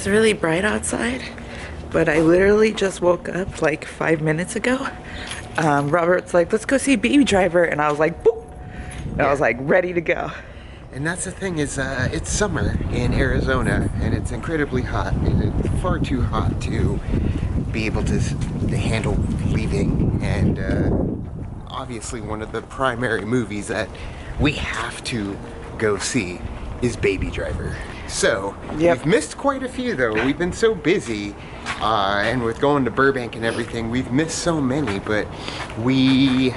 it's really bright outside, but I literally just woke up like 5 minutes ago. Robert's like, let's go see Baby Driver, and I was like, boop, and I was like ready to go. And that's the thing is, it's summer in Arizona, and it's incredibly hot. It's far too hot to be able to handle leaving, and obviously one of the primary movies that we have to go see is Baby Driver. So, we've missed quite a few though. We've been so busy, and with going to Burbank and everything, we've missed so many, but we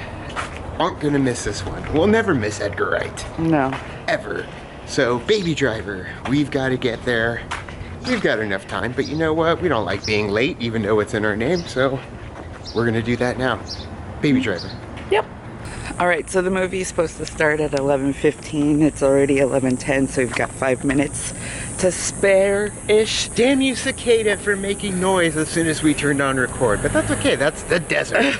aren't gonna miss this one. We'll never miss Edgar Wright. No. Ever. So, Baby Driver, we've got to get there. We've got enough time, but you know what? We don't like being late, even though it's in our name, so we're gonna do that now. Baby Driver. Yep. All right, so the movie is supposed to start at 11:15. It's already 11:10, so we've got 5 minutes to spare-ish. Damn you, cicada, for making noise as soon as we turned on record, but that's okay. That's the desert.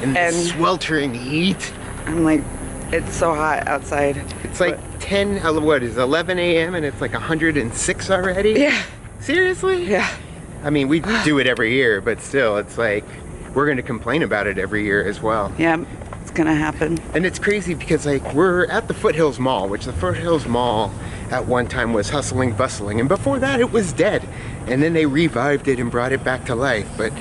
In the sweltering heat. I'm like, it's so hot outside. It's like 11 a.m. and it's like 106 already? Yeah. Seriously? Yeah. I mean, we do it every year, but still, it's like, we're gonna complain about it every year as well. Yeah, it's gonna happen. And it's crazy because like, we're at the Foothills Mall, which the Foothills Mall at one time was hustling, bustling, and before that it was dead. And then they revived it and brought it back to life, but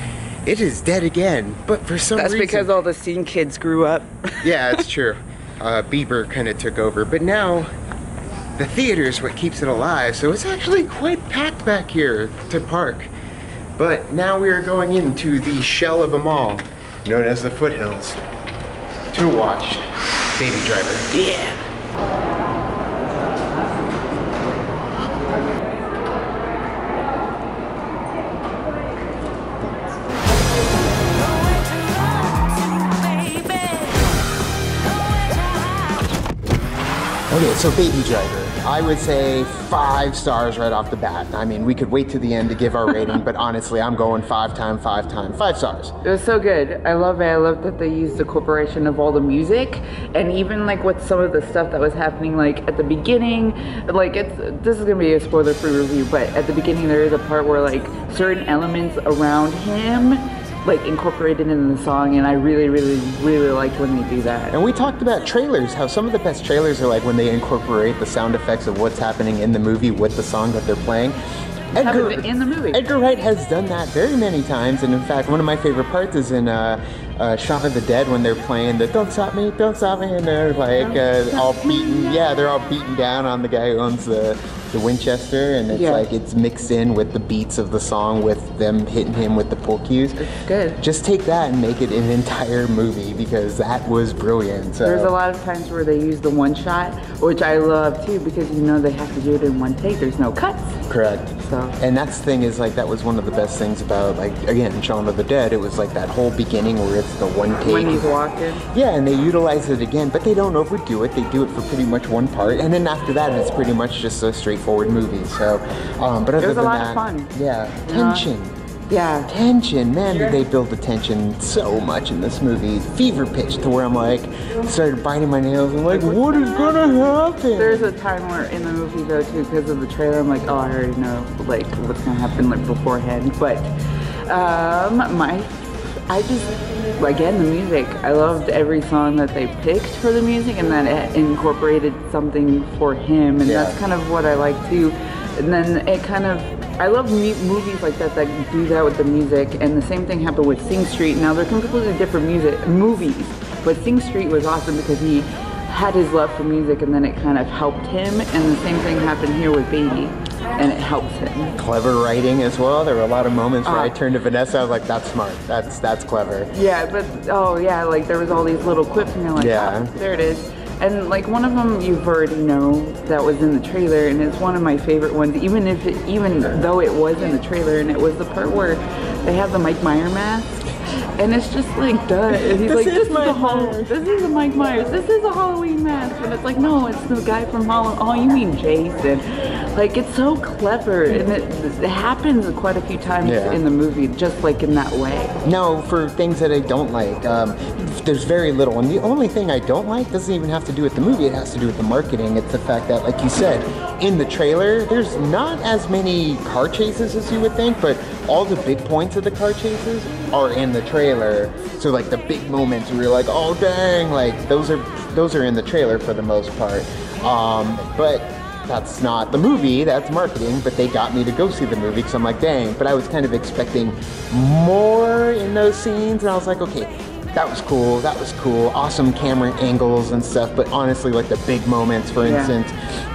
it is dead again. But for some reason... That's because all the scene kids grew up. Yeah, it's true. Bieber kind of took over, but now the theater is what keeps it alive, so it's actually quite packed back here to park. But now we are going into the shell of a mall known as the Foothills to watch Baby Driver. Yeah. Okay, so Baby Driver, I would say 5 stars right off the bat. I mean, we could wait to the end to give our rating, but honestly, I'm going 5 stars. It was so good. I love it. I love that they used the incorporation of all the music, and even like with some of the stuff that was happening, like at the beginning, like this is gonna be a spoiler-free review, but at the beginning there is a part where like certain elements around him like incorporated in the song, and I really liked when they do that. And we talked about trailers, how some of the best trailers are like when they incorporate the sound effects of what's happening in the movie with the song that they're playing. Edgar Wright has done that very many times, and in fact, one of my favorite parts is in Shaun of the Dead when they're playing the "Don't Stop Me," and they're like all beaten. Yeah, they're all beaten down on the guy who owns the Winchester, and it's like it's mixed in with the beats of the song with them hitting him with the pool cues. It's good. Just take that and make it an entire movie, because that was brilliant. So. There's a lot of times where they use the one shot, which I love too, because you know they have to do it in one take. There's no cuts. Correct. So. And that's the thing is like that was one of the best things about like again Shaun of the Dead. It was like that whole beginning where it's the one take. When he's walking. Yeah, and they utilize it again, but they don't overdo it. They do it for pretty much one part, and then after that, it's pretty much just a straightforward movie. So, but other than that, it was a lot of fun. Yeah, tension. Yeah. Tension, man, did they build the tension so much in this movie. Fever pitch to where I'm like, started biting my nails. I'm like, what is gonna happen? There's a time where in the movie though too, because of the trailer, I'm like, oh, I already know like what's gonna happen like beforehand. But I just, again, the music. I loved every song that they picked for the music, and that it incorporated something for him, and that's kind of what I like too. And then it kind of, I love movies like that that do that with the music, and the same thing happened with Sing Street. Now they're completely different movies, but Sing Street was awesome because he had his love for music, and then it kind of helped him, and the same thing happened here with Baby, and it helps him. Clever writing as well. There were a lot of moments where I turned to Vanessa, I was like, that's smart, that's clever. Yeah, but oh yeah, like there was all these little quips, and you're like, oh, there it is. And like one of them you've already know that was in the trailer, and it's one of my favorite ones, even though it was in the trailer, and it was the part where they have the Mike Myers mask. And it's just like, duh. And he's like, this is a Mike Myers. This is a Halloween mask. And it's like, no, it's the guy from Halloween. Oh, you mean Jason. Like, it's so clever. And it happens quite a few times in the movie, just like in that way. Now, for things that I don't like, there's very little. And the only thing I don't like doesn't even have to do with the movie. It has to do with the marketing. It's the fact that, like you said, in the trailer, there's not as many car chases as you would think, but all the big points of the car chases are in the trailer. So like the big moments where you're like, oh dang, like those are in the trailer for the most part. But that's not the movie, that's marketing, but they got me to go see the movie because I'm like, dang, but I was kind of expecting more in those scenes, and I was like, okay, that was cool, awesome camera angles and stuff, but honestly, like the big moments, for instance,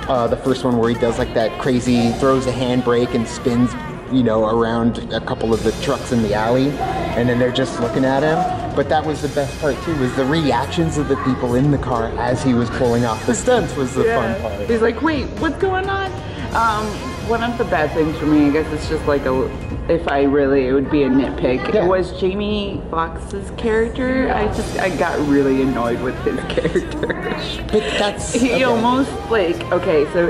the first one where he does like that crazy, throws a handbrake and spins, you know, around a couple of the trucks in the alley, and then they're just looking at him. But that was the best part too, was the reactions of the people in the car as he was pulling off the stunts was the fun part. He's like, wait, what's going on? One of the bad things for me, I guess it's just like if I really, it would be a nitpick. It was Jamie Foxx's character. I got really annoyed with his character. But that's... He almost like, okay, so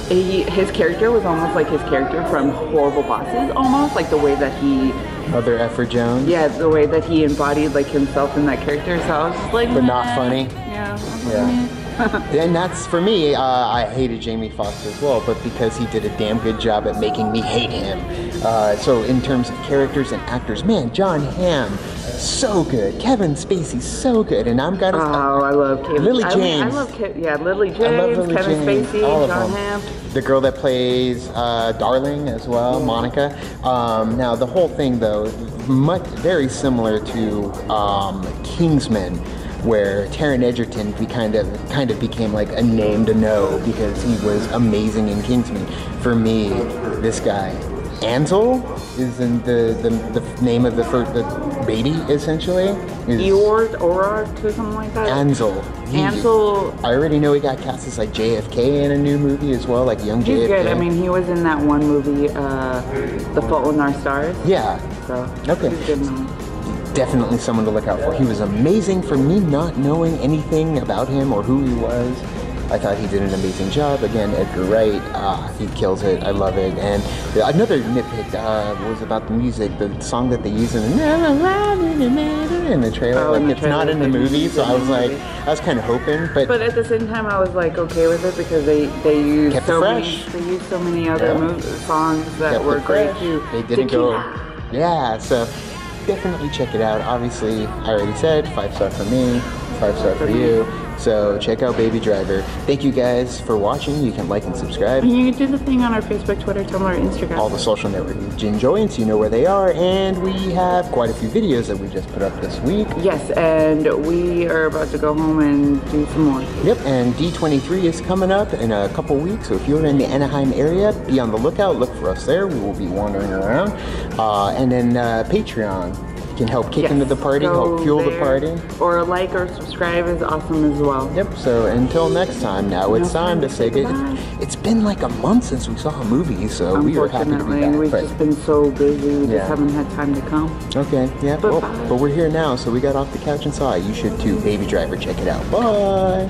his character was almost like his character from Horrible Bosses, almost, like the way that he... Other Effort Jones? Yeah, the way that he embodied like himself in that character, so I was just like... But not funny? Yeah. And that's, for me, I hated Jamie Foxx as well, but because he did a damn good job at making me hate him. So in terms of characters and actors, man, Jon Hamm, so good. Kevin Spacey, so good. And I'm gonna... Oh, I love Kevin. Lily James. I love Lily James, Kevin Spacey, Jon Hamm. The girl that plays Darling as well, Monica. Now, the whole thing, though, very similar to Kingsman, where Taron Egerton kind of became like a name to know because he was amazing in Kingsman. For me, this guy, Ansel, is in the name of the baby, essentially. Eeyore or something like that. Ansel. Ansel. I already know he got cast as like JFK in a new movie as well, like young JFK. He's good. I mean, he was in that one movie, The Fault in Our Stars. Yeah. So okay. He's good in Definitely someone to look out for. He was amazing. For me not knowing anything about him or who he was, I thought he did an amazing job. Again, Edgar Wright, he kills it. I love it. And another nitpick was about the music, the song that they use in the trailer. Oh, like, it's not in the movie, so I was kind of hoping. But at the same time, I was like okay with it because they used so many other songs that were great too. They didn't go. Yeah, so definitely check it out. Obviously, I already said 5-star for me, 5-star for you. So check out Baby Driver. Thank you guys for watching. You can like and subscribe. And you can do the thing on our Facebook, Twitter, Tumblr, Instagram. All the social networks you enjoy, so you know where they are. And we have quite a few videos that we just put up this week. Yes, and we are about to go home and do some more. Yep, and D23 is coming up in a couple weeks. So if you're in the Anaheim area, be on the lookout. Look for us there. We will be wandering around. And then Patreon can help kick into the party, help fuel the party. Or like or subscribe is awesome as well. Yep, so until next time, now it's time to say goodbye. It's been like a month since we saw a movie, so we are happy to be back. We've just been so busy, we just haven't had time to come. Okay, yeah, but we're here now, so we got off the couch and saw it. You should too. Baby Driver, check it out. Bye!